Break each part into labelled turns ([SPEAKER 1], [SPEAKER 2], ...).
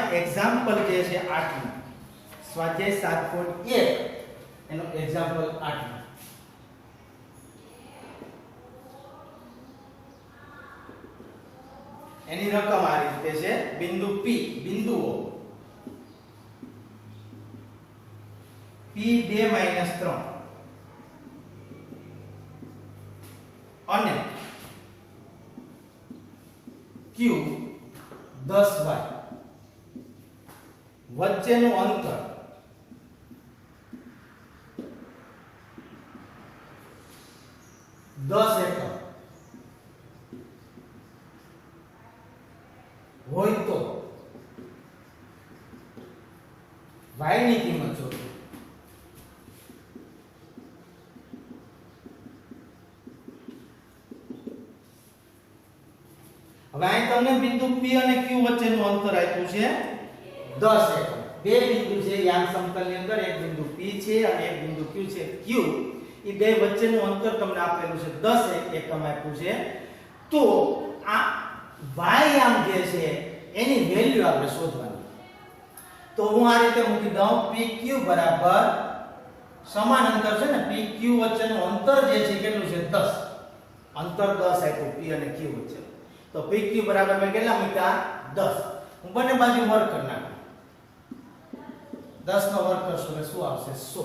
[SPEAKER 1] એમાં એક્ઝામ્પલ જે છે 8 નું સ્વાધ્યાય 7.1 એનો એક્ઝામ્પલ 8 નું એની રકમ આ રીતે છે બિંદુ P બિંદુઓ P 2 - 3 અને Q 10y વચ્ચેનું અંતર 10 એકમ હોય તો y ની કિંમત શોધો. હવે અહીં તમને બિંદુ P અને Q વચ્ચેનું અંતર આપ્યું છે 10 એકમ. બે બિંદુ છે યામ સમતલની અંદર, એક બિંદુ P છે અને એક બિંદુ Q છે. Q એ બે વચ્ચેનું અંતર તમને આપેલું છે 10 એકમ આપ્યું છે. તો આ y યામ જે છે એની વેલ્યુ આપણે શોધવાની. તો હું આ રીતે મૂકી દઉં PQ બરાબર સમાન અંતર છે ને PQ વચ્ચેનું અંતર જે છે કેટલું છે 10. અંતર 10 આપ્યું P અને Q વચ્ચે. તો PQ બરાબર મેં કેટલા મૂક્યા 10. હું બંને બાજુ વર્ગ કરી નાખું. 10 નો વર્ગ કરશો એટલે શું આવશે 100.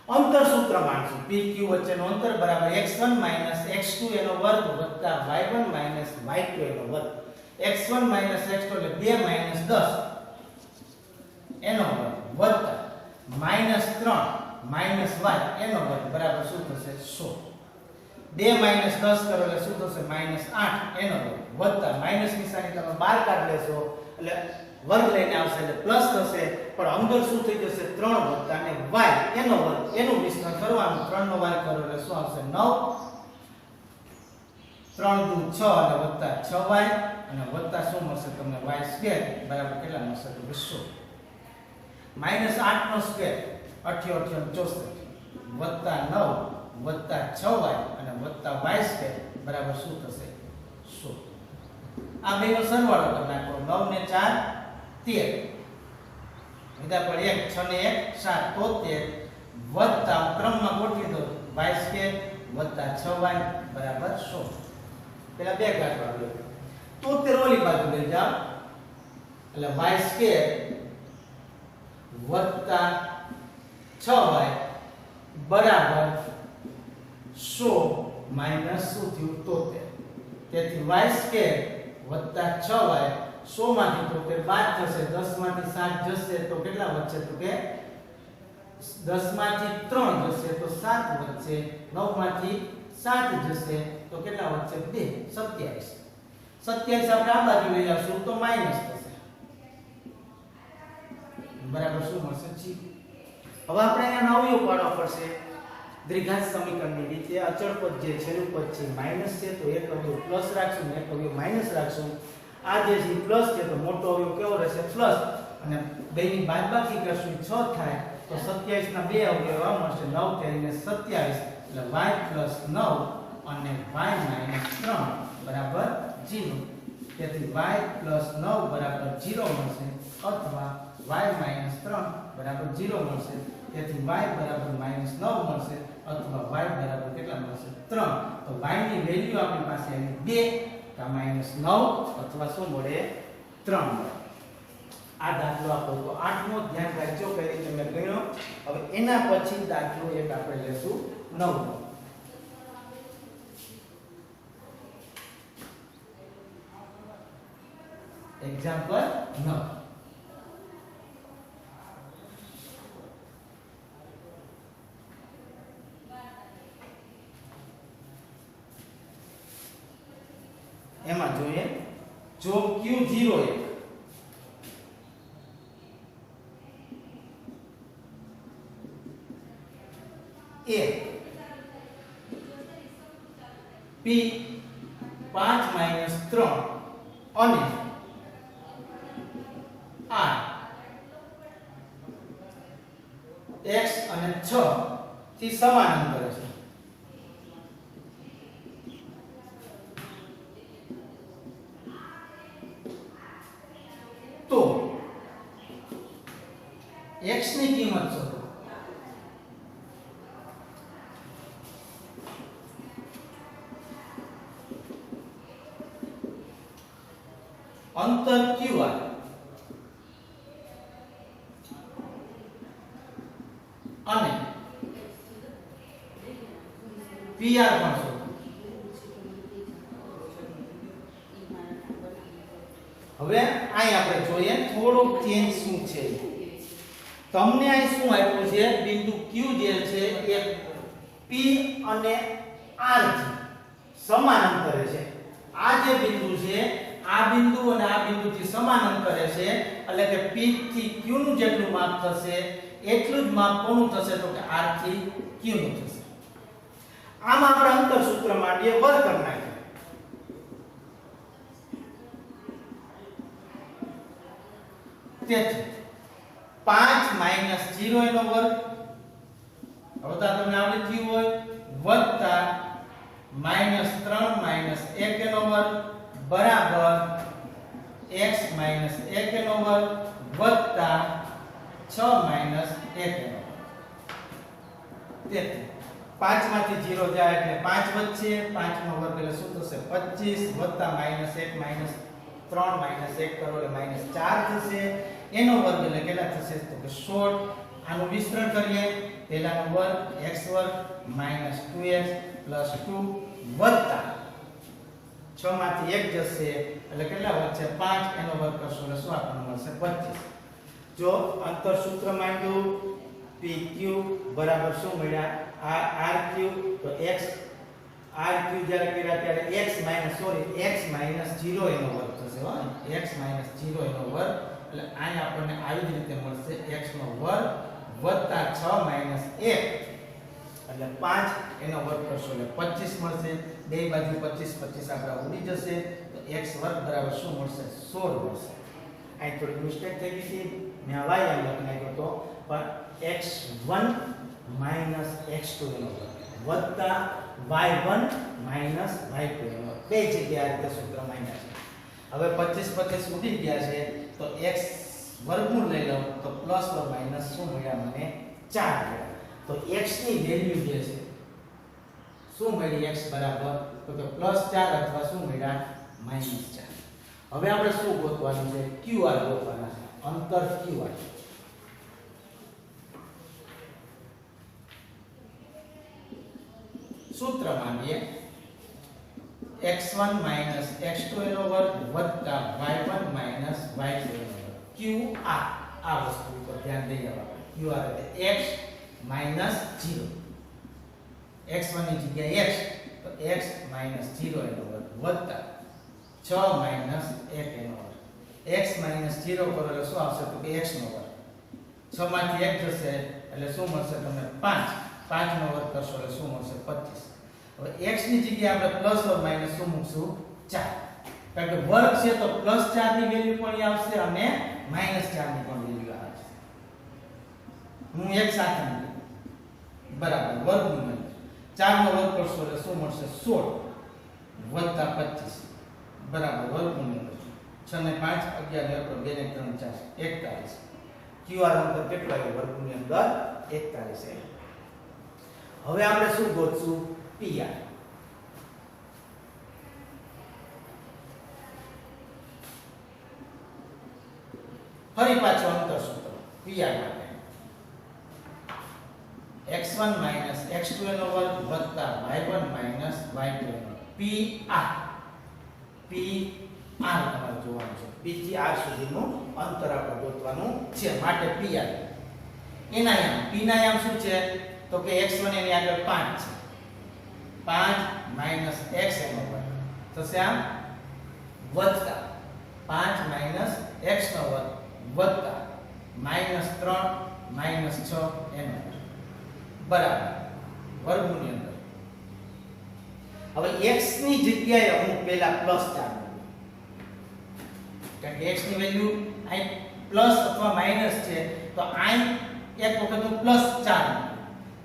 [SPEAKER 1] અંતર સૂત્ર માનશું PQ વચ્ચેનું અંતર બરાબર x1 - x2 એનો વર્ગ વત્તા y1 - y2 એનો વર્ગ. x1 - x2 એટલે 2 - 10 એનો વર્ગ વત્તા -3 - y એનો વર્ગ બરાબર શું થશે 100. 2 - 10 કરો એટલે શું થશે -8 એનો વર્ગ વત્તા માઈનસ નિશાની તમે બહાર કાઢ લેશો એટલે વર્ગ લઈને આવશે એટલે પ્લસ થશે, પણ અંદર શું થઈ જશે 3 વત્તા અને y એનો વર્ગ એનું વિસ્તરણ કરવાનું. 3 નો y કરો એટલે શું આવશે 9. 3 દુ 6 અને વત્તા 6y અને વત્તા શું મળશે તમને y² બરાબર કેટલા મળશે તો 100. -8 નો સ્ક્વેર 88 64 વત્તા 9 વત્તા 6y અને વત્તા y² બરાબર શું થશે 100. આ બેનો સરવાળો કરી નાખો. 9 ને 4 13 વિધા પર 1 6 ને 1 7 73 વત્તા ક્રમમાં ગોઠવી દો y² વત્તા 6y બરાબર 100. પેલા બે ઘાત વાળો 73 ઓલી બાજુ લઈ જાઓ એટલે y² વત્તા 6y બરાબર 100 માઈનસ શું થયું 73. તેથી y² વત્તા 6y 100 માંથી 73 બાદ થશે. 10 માંથી 7 જશે તો કેટલા વધશે તો કે 10 માંથી 3 જશે તો 7 વધશે. 9 માંથી 7 જશે તો કેટલા વધશે 2 27. 27 આપણે આ બાજુ લઈ આવશું તો માઈનસ થશે બરાબર શું મળશે 0. હવે આપણે અહીંયા અવયવ પાડવા પડશે દ્વિઘાત સમીકરણની રીતે. અચળ પદ જે છેલ્લું પદ છે માઈનસ છે તો એક અવયવ પ્લસ રાખશું એક અવયવ માઈનસ રાખશું. આ જે છે પ્લસ છે તો મોટો અવયવ કેવો રહેશે પ્લસ અને બેની બાદબાકી કરશું 6 થાય તો 27 ના બે અવયવ આ મળશે 9 કરીને 27 એટલે y + 9 અને y - 3 બરાબર 0. તેથી y + 9 બરાબર 0 મળશે અથવા y - 3 બરાબર 0 મળશે. તેથી y બરાબર -9 મળશે અથવા y બરાબર કેટલા મળશે 3. તો y ની વેલ્યુ આપણી પાસે આવી 2 કા -9 અથવા શું મળે 3 મળે. આ દાખલો આપણો તો 8 નો ધ્યાન રાખજો કઈ રીતે મેં ગણ્યો. હવે એના પછી દાખલો એક આપણે લેશું 9 નો. એક્ઝામ્પલ 9. એમાં જોઈએ જો Q01 એ P5 - 3 અને R x અને 6 થી સમાન અંતરે છે તો x ની કિંમત શોધો. અંતર QR અને PR પણ શોધો. હવે અહીં આપણે જોઈએ થોડોક ચેન્જ શું છે. તમને અહીં શું આપ્યું છે? બિંદુ Q જે છે એ P અને R થી સમાન અંતરે છે. આ જે બિંદુ છે આ બિંદુ અને આ બિંદુથી સમાન અંતરે છે, એટલે કે P થી Q નું જેટલું માપ થશે એટલું જ માપ કોનું થશે? તો કે R થી Q નું થશે. આમ આપણે અંતર સૂત્ર માંડીએ વર્ગ કરી નાખીએ. તેથી 5 - 0 એનો વર્ગ, હવે તો તમને આવડી ગયું હોય, વત્તા -3 - 1 એનો વર્ગ બરાબર x - 1 એનો વર્ગ વત્તા 6 - 1 એનો વર્ગ. તેથી 5 માંથી 0 જાય એટલે 5 વધશે, 5 નો વર્ગ એટલે શું થશે? 25 વત્તા -1 -3 -1 કરો એટલે -4 થશે. એનો વર્ગ એટલે કેટલા થશે? તો કે 16. આનું વિસ્તરણ કરીએ. પહેલાનો વર્ગ x વર્ગ -2x + 2 વત્તા 6 માંથી 1 જશે એટલે કેટલા વધશે? 5. એનો વર્ગ કરશો એટલે શું આપણને મળશે? 25. જો અંતર સૂત્ર માંડ્યું PQ બરાબર શું મળ્યા? RQ. તો x RQ જ્યારે કર્યા ત્યારે x - 0 એનો વર્ગ થશે. x - 0 એનો વર્ગ એટલે અહીં આપણને આવી જ રીતે મળશે x નો વર્ગ વત્તા 6 - 1 એટલે 5. એનો વર્ગ કરશો એટલે 25 મળશે. બે બાજુ 25 25 આપડા ઉડી જશે તો x વર્ગ બરાબર શું મળશે? 16 મળશે. અહીં થોડી મિસ્ટેક થઈ ગઈ છે, મેં y આમ લખી નાખ્યો તો, પણ x1 - x2 એનો વર્ગ વત્તા y1 - y2 એનો વર્ગ. બે જગ્યાએ આ રીતે સૂત્ર માંડ્યા છે. હવે 25 25 ઉડી ગયા છે તો x વર્ગમૂળ લઈ લઉં તો પ્લસ ઓર માઈનસ શું મળ્યા? મને 4 મળ્યા. તો x ની વેલ્યુ જે છે શું મળી? x બરાબર તો કે +4 અથવા શું મળ્યા? -4. હવે આપણે શું ગોતવાનું છે? QR ગોતવાના છે. અંતર QR. સૂત્ર માંડીએ x1 - x2 એનો વર્ગ વત્તા y1 - y2 એનો વર્ગ. QR આ વસ્તુ ઉપર ધ્યાન દઈએ આપણે. QR એટલે x - 0. x1 ની જગ્યાએ x તો x - 0 એનો વર્ગ વત્તા 6 - 1 એનો વર્ગ. x - 0 કરો એટલે શું આવશે? તો કે x નો વર્ગ. 6 માંથી 1 જશે એટલે શું મળશે તમને? 5. 5 નો વર્ગ કરશો એટલે શું મળશે? 25. હવે x ની જગ્યાએ આપણે પ્લસ ઓર માઈનસ શું મૂકશું? 4. કારણ કે વર્ગ છે તો +4 ની વેલ્યુ પણ આવશે અને -4 ની પણ વેલ્યુ આવશે. હું એક સાથે મૂકું બરાબર વર્ગમૂળ 4 નો વર્ગ કરશો એટલે શું મળશે? 16 વત્તા 25 બરાબર વર્ગમૂળ 6 ને 5 11 ને 2 ને 3 4 41. QR અંતર કેટલું આવ્યું? વર્ગની અંદર 41 છે. હવે આપણે શું ગોતશું? PR. ફરી પાછું અંતર સૂત્ર PR માટે x1 - x2 એનો વર્ગ વત્તા y1 - y2 એનો PR. PR તમારે જોવાનું છે. P થી R સુધીનું અંતર આપણે ગોતવાનું છે માટે PR. એના યામ P ના યામ શું છે? તો કે x1 એની આગળ 5 છે. 5 - x એનો વર્ગ થશે આમ વત્તા 5 - x નો વર્ગ વત્તા -3 - 6 એનો વર્ગ બરાબર વર્ગમૂળની અંદર. હવે x ની જગ્યાએ હું પહેલા +4 મૂકું કારણ કે x ની વેલ્યુ અહીં પ્લસ અથવા માઈનસ છે તો અહીં એક વખત હું +4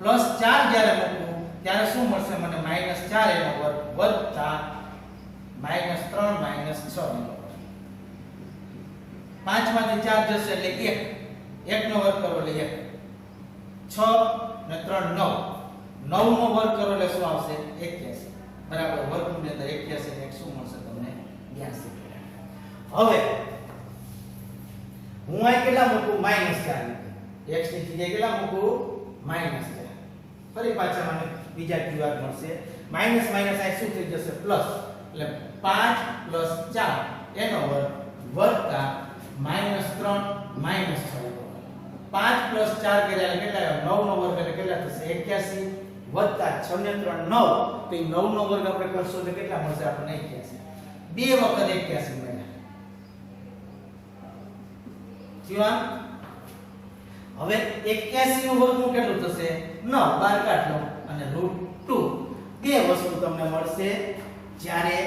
[SPEAKER 1] +4 જ્યારે મૂકું ત્યારે શું મળશે મને? -4 એનો વર્ગ વત્તા -3 - 6 એનો વર્ગ. 5 માંથી 4 જશે એટલે 1. 1 નો વર્ગ કરો એટલે 1, 6 ને 3 9, 9 નો વર્ગ કરો એટલે શું આવશે 81 બરાબર. વર્ગની અંદર 81 ને 1 શું મળશે તમને 82. હવે હું આ કેટલા મૂકું -4, x ની જગ્યાએ કેટલા મૂકું -4. ફરી પાછા મને બીજા QR મળશે માઈનસ માઈનસ આ શું થઈ જશે પ્લસ, એટલે 5 + 4 એનો વર્ગ વત્તા -3 -6. 5 + 4 કર્યા કેટલા 9 નો વર્ગ એટલે કેટલા થશે 81 વત્તા 6 ને 3 9, તો એ 9 નો વર્ગ આપણે કરશો તો કેટલા મળશે આપણને 81. બે વખત 81 મળ્યા. થયું? હવે 81 નું વર્ગમૂળ કેટલું થશે 9, 12 કાઢ લો અને √2. બે વસ્તુ તમને મળશે જ્યારે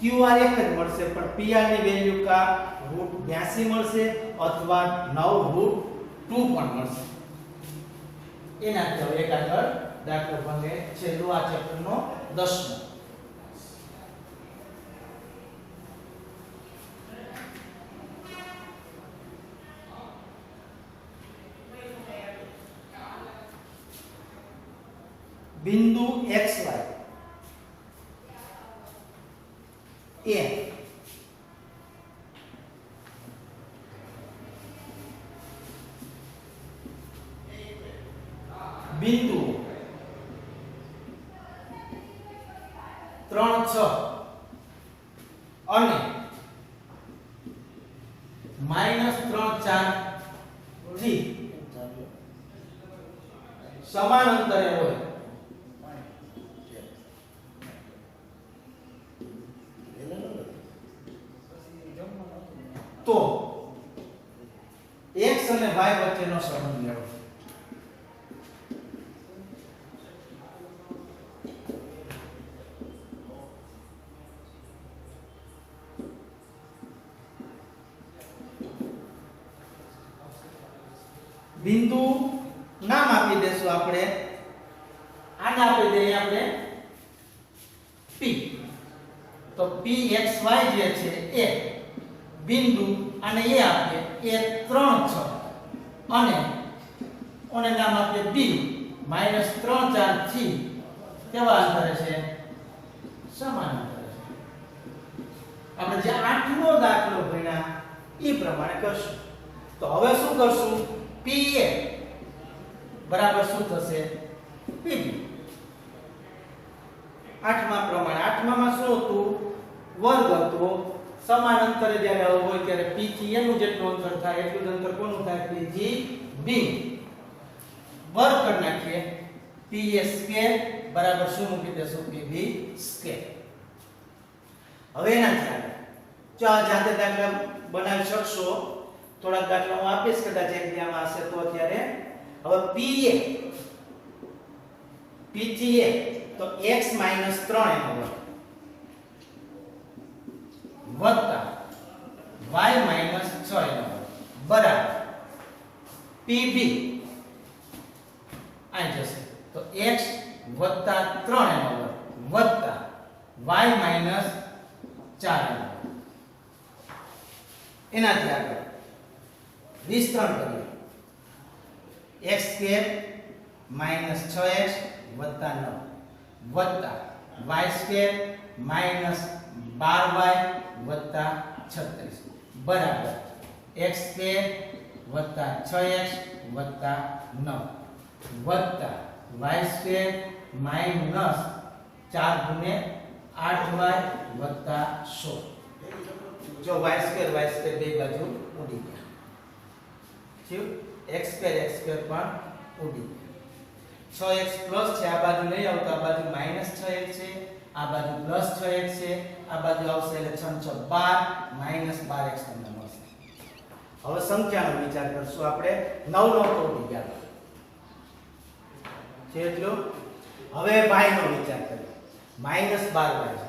[SPEAKER 1] QR એક જ મળશે પણ PR ની વેલ્યુ કા √82 મળશે અથવા 9 √2 પણ મળશે. એનાથી હવે એક આગળ દાખલો બને છેલ્લો આ ચેપ્ટરનો 10મો. બિંદુ XY એ બિંદુ 3 6 અને -3 4 થી સમાન અંતરે હોય તો x અને y વચ્ચેનો સંબંધ મેળવો. બિંદુ નામ આપી દેશું આપણે, આને આપી દઈએ આપણે P. તો PXY જે છે એ બિંદુ અને એ આપીએ એ 3 6 અને ઓને નામ આપીએ B -3 4 થી કેવા અંતરે છે સમાન અંતરે છે. આપણે જે 8મો દાખલો ભણ્યા એ પ્રમાણે કરશું. તો હવે શું કરશું PA બરાબર શું થશે PB. 8મા પ્રમાણે 8મામાં શું હતું વર્ગ હતો, સમાન અંતરે જ્યારે હોય ત્યારે P થી A નું જેટલું અંતર થાય એટલું અંતર કોનું થાય PGB. વર્ગ કરી નાખીએ PA² બરાબર શું મૂકી દેશું PB². હવે એનાથી આગળ જો જાતે દાખલા બનાવી શકશો, થોડાક દાખલા હું આપીશ કદાચ એક્ઝામમાં હશે તો. અત્યારે હવે P થી A તો x - 3 એનો વર્ગ વત્તા y - 6 એનો વર્ગ બરાબર PB આ જશે તો x + 3 એનો વર્ગ વત્તા y - 4 એનો વર્ગ. એનાથી આગળ વિસ્તરણ કરીએ x² - 6x વત્તા 9 વત્તા y² - 12y વત્તા 36 બરાબર x² વત્તા 6x વત્તા 9 વત્તા y² માઈનસ 4 × 8y વત્તા 16. જો y² બે બાજુ ઉડી ગયા. થયું? x² પણ ઉડી ગયા. 6x પ્લસ છે, આ બાજુ નહીં આવતા, આ બાજુ -6x છે, આ બાજુ +6x છે, આ બાજુ આવશે એટલે 6 × 12 -12x તમને મળશે. હવે સંખ્યાનો વિચાર કરશું આપણે. 9 નો તો ઉડી ગયા છે એટલું. હવે y નો વિચાર કરીએ. -12y છે,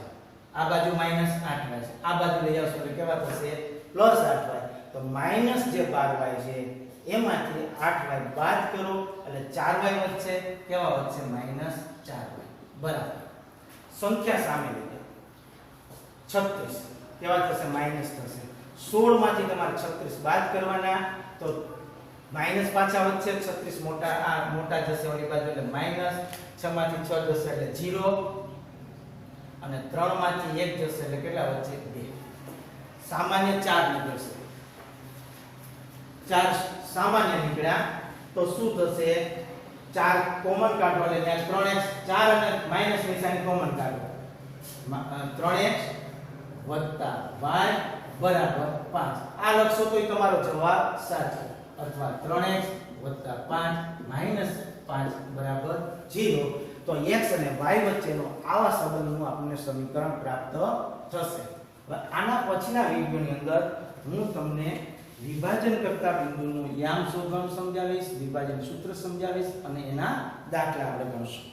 [SPEAKER 1] આ બાજુ -8y છે, આ બાજુ લઈ આવશો એટલે કેવા થશે +8y. તો માઈનસ જે 12y છે એમાંથી 8y બાદ કરો એટલે 4y વધશે. કેવા વધશે -4y બરાબર. સંખ્યા સામે લઈએ 36 કેવા થશે માઈનસ થશે. 16 માંથી તમારે 36 બાદ કરવાના તો માઈનસ પાછા વધશે 36 મોટા આ મોટા જશે ઓલી બાજુ એટલે માઈનસ 6 માંથી 6 જશે એટલે 0 અને 3 માંથી 1 જશે એટલે કેટલા વધશે 2 સામાન્ય 4 નીકળશે 4 સામાન્ય નીકળ્યા તો શું થશે 4 કોમન કાઢો એટલે ત્યાં 3x 4 અને માઈનસ ની સાઈન કોમન કાઢો 3x વત્તા y બરાબર 5 આ લખશો તો તમારો જવાબ સાચો અથવા 3x વત્તા 5 માઈનસ 5 બરાબર 0 તો x અને y વચ્ચેનો આવા સંબંધનું આપણને સમીકરણ પ્રાપ્ત થશે. હવે આના પછીના વિડિયોની અંદર હું તમને વિભાજન કરતા બિંદુનું યામ શોધવાનું સમજાવીશ, વિભાજન સૂત્ર સમજાવીશ અને એના દાખલા આપણે ગણશું.